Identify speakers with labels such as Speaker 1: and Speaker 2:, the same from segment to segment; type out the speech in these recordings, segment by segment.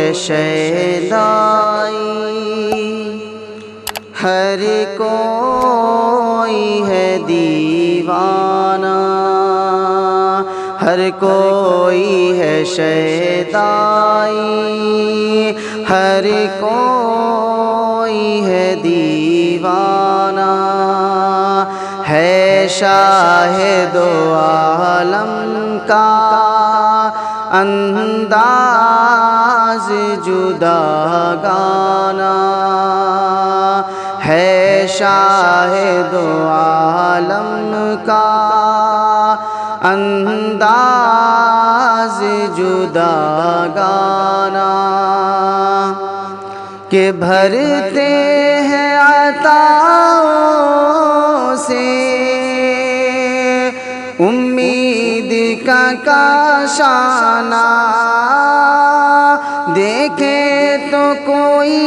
Speaker 1: ہے شیدائی، ہر کوئی ہے دیوانہ، ہر کوئی ہے شیدائی، ہر کوئی ہے دیوانہ، ہے شاہ دو عالم کا انداز جداگانہ، ہے شاہ دو عالم کا انداز جداگانہ، کہ بھرتے ہیں عطاؤں سے امید کا کاشانہ، دیکھے تو کوئی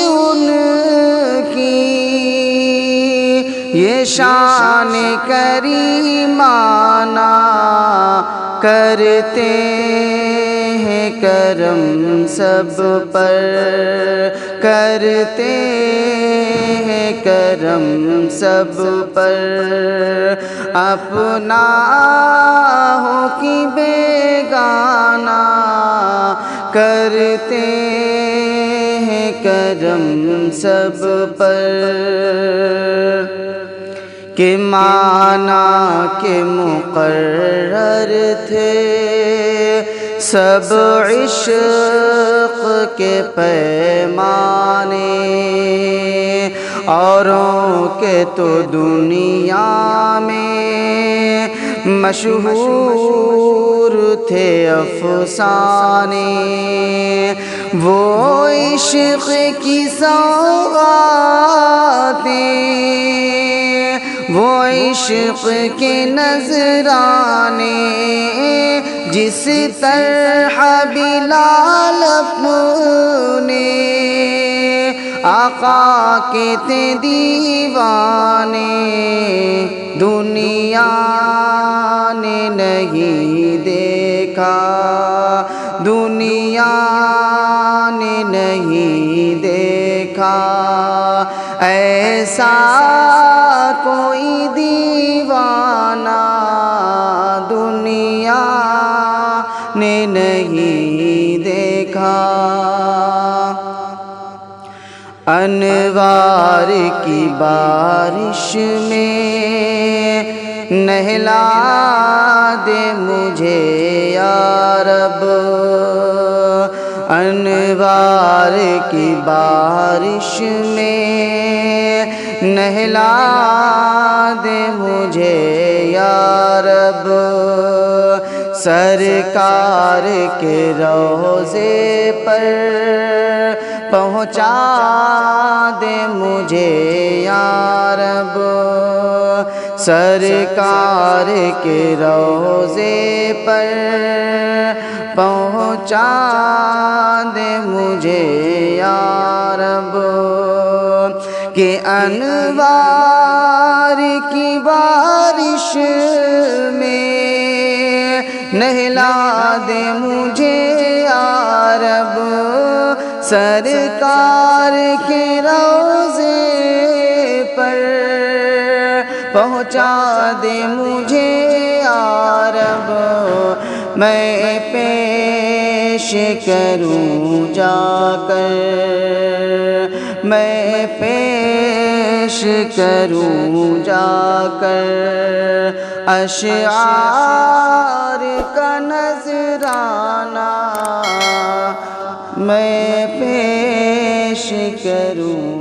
Speaker 1: ان کی یہ شان کریمانہ، کرتے ہیں کرم سب پر، کرتے ہیں کرم سب پر، اپنا ہو کہ بیگانہ، کرتے ہیں کرم سب پر، کہ مانا کے مقرر تھے سب عشق کے پیمانے، اوروں کے تو دنیا میں مشہور تھے افسانے، وہ عشق کی سوغاتیں، وہ عشق کے نذرانے، جس طرح بلال اپنے آقا کے تھے دیوانے، دنیا نے نہیں دیکھا، دنیا نے نہیں دیکھا ایسا کوئی دیوانہ، دنیا نے نہیں دیکھا۔ انوار کی بارش میں نہلا دے مجھے یا رب، انوار کی بارش میں نہلا دے مجھے یا رب، سرکار کے روضے پر پہنچا دے مجھے یا رب، سرکار کے روضے پر پہنچا دے مجھے یا رب، کہ انوار کی بارش میں نہلا دے مجھے یا رب، سرکار کے روضے پر پہنچا دے مجھے یا رب، میں پیش کروں جا کر، میں پیش کروں جا کر اشعار کا نذرانہ، میں پیش کروں